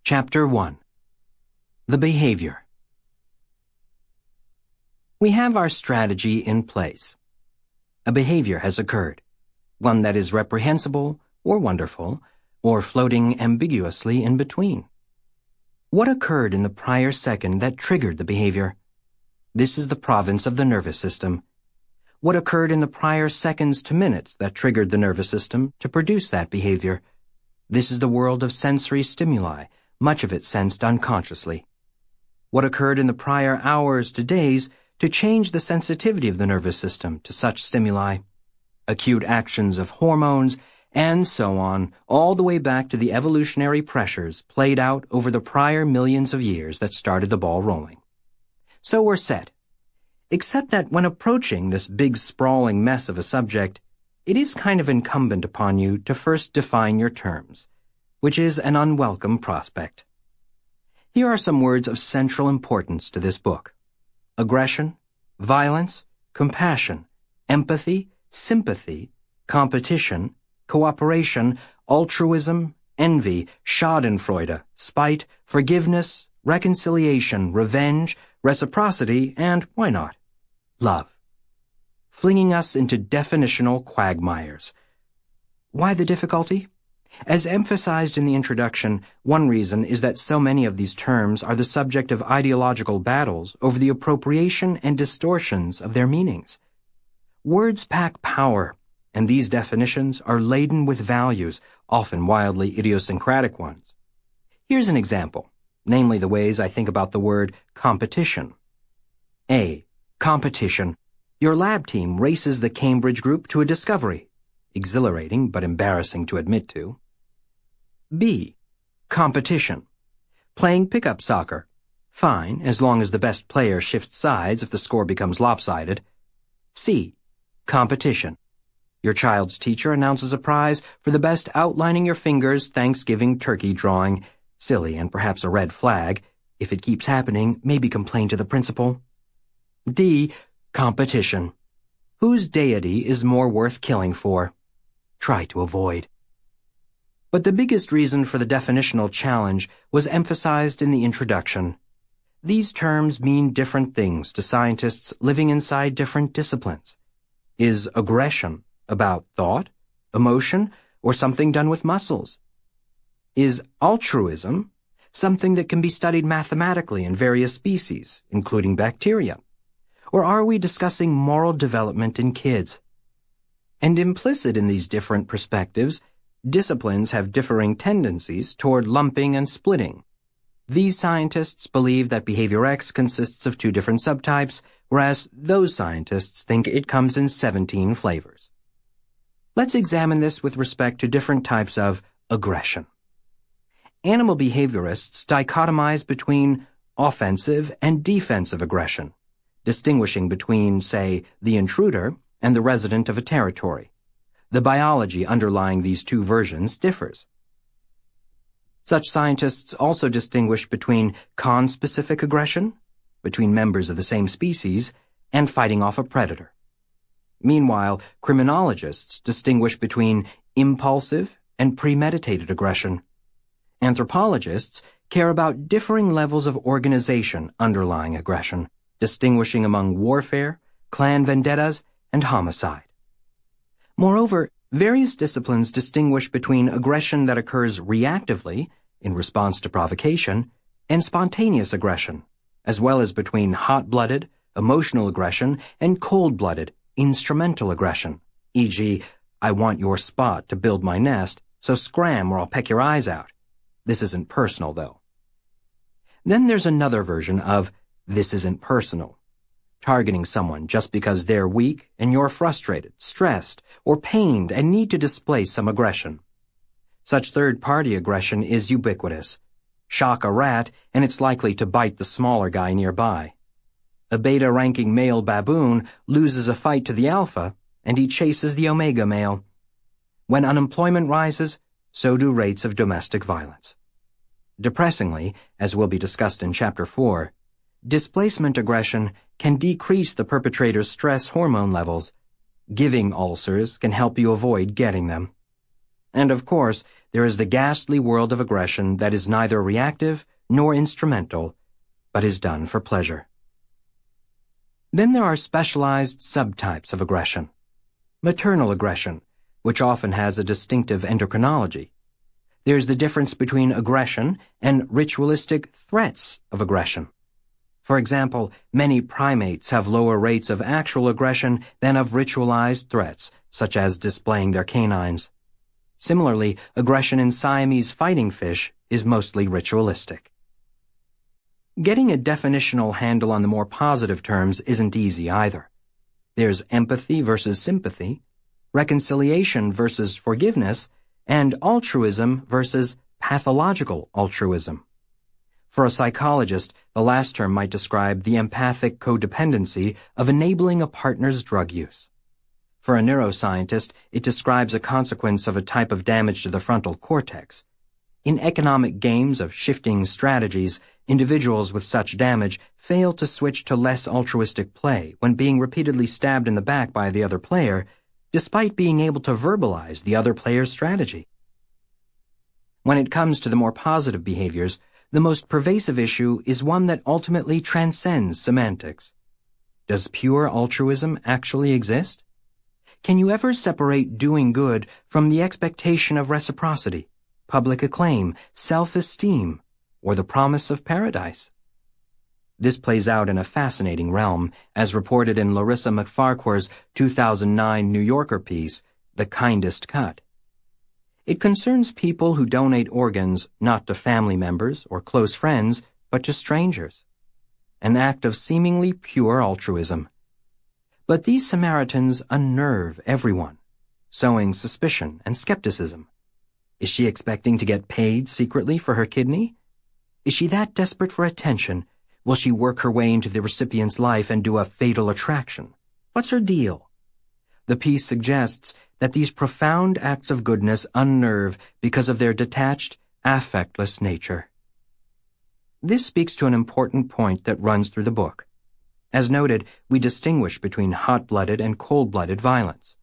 Chapter 1. The Behavior. We have our strategy in place. A behavior has occurred, one that is reprehensible or wonderful, or floating ambiguously in between. What occurred in the prior second that triggered the behavior? This is the province of the nervous system. What occurred in the prior seconds to minutes that triggered the nervous system to produce that behavior? This is the world of sensory stimuli, much of it sensed unconsciously. What occurred in the prior hours to days to change the sensitivity of the nervous system to such stimuli? Acute actions of hormones, and so on, all the way back to the evolutionary pressures played out over the prior millions of years that started the ball rolling. So we're set. Except that when approaching this big sprawling mess of a subject, it is kind of incumbent upon you to first define your terms, which is an unwelcome prospect. Here are some words of central importance to this book: aggression, violence, compassion, empathy, sympathy, competition, cooperation, altruism, envy, schadenfreude, spite, forgiveness, reconciliation, revenge, reciprocity, and, why not, love. Flinging us into definitional quagmires. Why the difficulty? As emphasized in the introduction, one reason is that so many of these terms are the subject of ideological battles over the appropriation and distortions of their meanings. Words pack power, and these definitions are laden with values, often wildly idiosyncratic ones. Here's an example, namely the ways I think about the word competition. A. Competition. Your lab team races the Cambridge group to a discovery. Exhilarating but embarrassing to admit to. B. Competition. Playing pickup soccer. Fine, as long as the best player shifts sides if the score becomes lopsided. C. Competition. Your child's teacher announces a prize for the best outlining your fingers Thanksgiving turkey drawing. Silly and perhaps a red flag. If it keeps happening, maybe complain to the principal. D. Competition. Whose deity is more worth killing for? Try to avoid. But the biggest reason for the definitional challenge was emphasized in the introduction. These terms mean different things to scientists living inside different disciplines. Is aggression about thought, emotion, or something done with muscles? Is altruism something that can be studied mathematically in various species, including bacteria? Or are we discussing moral development in kids? And implicit in these different perspectives, disciplines have differing tendencies toward lumping and splitting. These scientists believe that behavior X consists of 2 different subtypes, whereas those scientists think it comes in 17 flavors. Let's examine this with respect to different types of aggression. Animal behaviorists dichotomize between offensive and defensive aggression, distinguishing between, say, the intruder and the resident of a territory. The biology underlying these 2 versions differs. Such scientists also distinguish between conspecific aggression, between members of the same species, and fighting off a predator. Meanwhile, criminologists distinguish between impulsive and premeditated aggression. Anthropologists care about differing levels of organization underlying aggression, distinguishing among warfare, clan vendettas, and homicide. Moreover, various disciplines distinguish between aggression that occurs reactively, in response to provocation, and spontaneous aggression, as well as between hot-blooded, emotional aggression, and cold-blooded, instrumental aggression, e.g., I want your spot to build my nest, so scram or I'll peck your eyes out. This isn't personal, though. Then there's another version of this isn't personal, targeting someone just because they're weak and you're frustrated, stressed, or pained and need to display some aggression. Such third-party aggression is ubiquitous. Shock a rat and it's likely to bite the smaller guy nearby. A beta-ranking male baboon loses a fight to the alpha and he chases the omega male. When unemployment rises, so do rates of domestic violence. Depressingly, as will be discussed in Chapter 4, displacement aggression can decrease the perpetrator's stress hormone levels. Giving ulcers can help you avoid getting them. And of course, there is the ghastly world of aggression that is neither reactive nor instrumental, but is done for pleasure. Then there are specialized subtypes of aggression. Maternal aggression, which often has a distinctive endocrinology. There's the difference between aggression and ritualistic threats of aggression. For example, many primates have lower rates of actual aggression than of ritualized threats, such as displaying their canines. Similarly, aggression in Siamese fighting fish is mostly ritualistic. Getting a definitional handle on the more positive terms isn't easy either. There's empathy versus sympathy, reconciliation versus forgiveness, and altruism versus pathological altruism. For a psychologist, the last term might describe the empathic codependency of enabling a partner's drug use. For a neuroscientist, it describes a consequence of a type of damage to the frontal cortex. In economic games of shifting strategies, individuals with such damage fail to switch to less altruistic play when being repeatedly stabbed in the back by the other player, despite being able to verbalize the other player's strategy. When it comes to the more positive behaviors, the most pervasive issue is one that ultimately transcends semantics. Does pure altruism actually exist? Can you ever separate doing good from the expectation of reciprocity, public acclaim, self-esteem, or the promise of paradise? This plays out in a fascinating realm, as reported in Larissa McFarquhar's 2009 New Yorker piece, The Kindest Cut. It concerns people who donate organs not to family members or close friends, but to strangers. An act of seemingly pure altruism. But these Samaritans unnerve everyone, sowing suspicion and skepticism. Is she expecting to get paid secretly for her kidney? Is she that desperate for attention? Will she work her way into the recipient's life and do a fatal attraction? What's her deal? The piece suggests that these profound acts of goodness unnerve because of their detached, affectless nature. This speaks to an important point that runs through the book. As noted, we distinguish between hot-blooded and cold-blooded violence.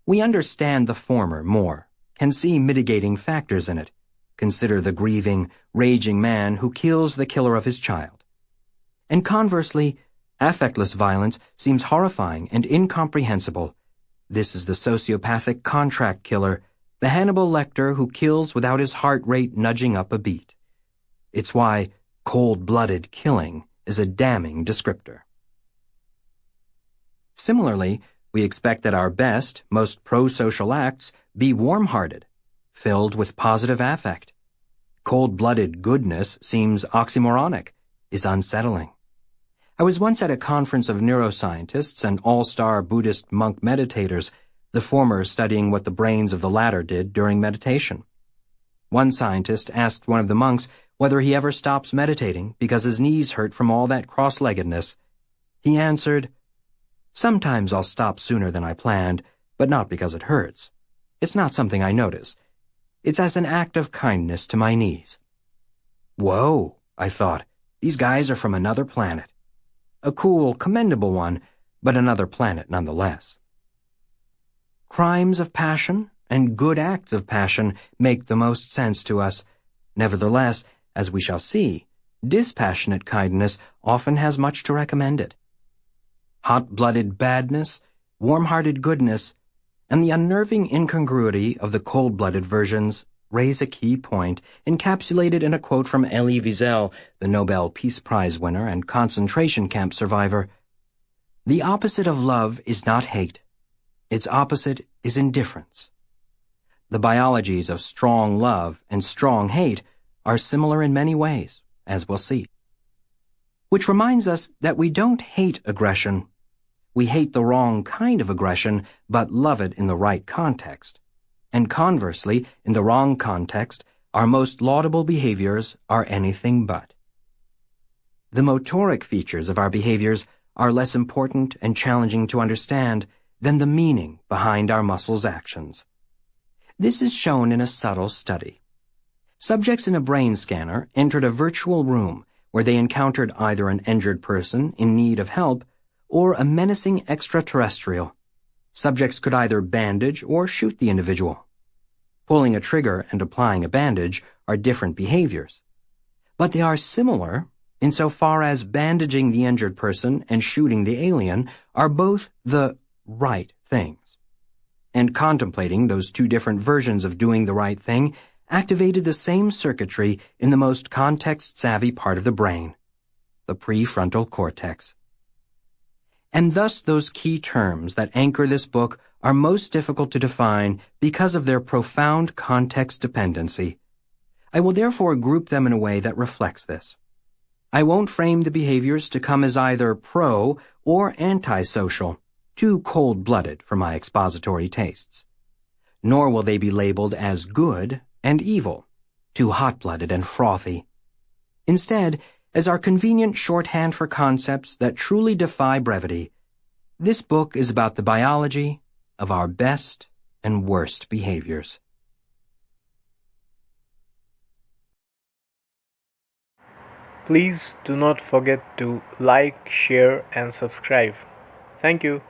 We understand the former more, can see mitigating factors in it. Consider the grieving, raging man who kills the killer of his child. And conversely, affectless violence seems horrifying and incomprehensible. This is the sociopathic contract killer, the Hannibal Lecter who kills without his heart rate nudging up a beat. It's why cold-blooded killing is a damning descriptor. Similarly, we expect that our best, most pro-social acts be warm-hearted, filled with positive affect. Cold-blooded goodness seems oxymoronic, is unsettling. I was once at a conference of neuroscientists and all-star Buddhist monk meditators, the former studying what the brains of the latter did during meditation. One scientist asked one of the monks whether he ever stops meditating because his knees hurt from all that cross-leggedness. He answered, "Sometimes I'll stop sooner than I planned, but not because it hurts. It's not something I notice. It's as an act of kindness to my knees." Whoa, I thought, these guys are from another planet. A cool, commendable one, but another planet nonetheless. Crimes of passion and good acts of passion make the most sense to us. Nevertheless, as we shall see, dispassionate kindness often has much to recommend it. Hot-blooded badness, warm-hearted goodness, and the unnerving incongruity of the cold-blooded versions raise a key point encapsulated in a quote from Elie Wiesel, the Nobel Peace Prize winner and concentration camp survivor. "The opposite of love is not hate. Its opposite is indifference." The biologies of strong love and strong hate are similar in many ways, as we'll see. Which reminds us that we don't hate aggression. We hate the wrong kind of aggression, but love it in the right context. And conversely, in the wrong context, our most laudable behaviors are anything but. The motoric features of our behaviors are less important and challenging to understand than the meaning behind our muscles' actions. This is shown in a subtle study. Subjects in a brain scanner entered a virtual room where they encountered either an injured person in need of help or a menacing extraterrestrial. Subjects could either bandage or shoot the individual. Pulling a trigger and applying a bandage are different behaviors. But they are similar insofar as bandaging the injured person and shooting the alien are both the right things. And contemplating those two different versions of doing the right thing activated the same circuitry in the most context-savvy part of the brain, the prefrontal cortex. And thus those key terms that anchor this book are most difficult to define because of their profound context dependency. I will therefore group them in a way that reflects this. I won't frame the behaviors to come as either pro or antisocial, too cold-blooded for my expository tastes. Nor will they be labeled as good and evil, too hot-blooded and frothy. Instead, as our convenient shorthand for concepts that truly defy brevity, this book is about the biology of our best and worst behaviors. Please do not forget to like, share, and subscribe. Thank you.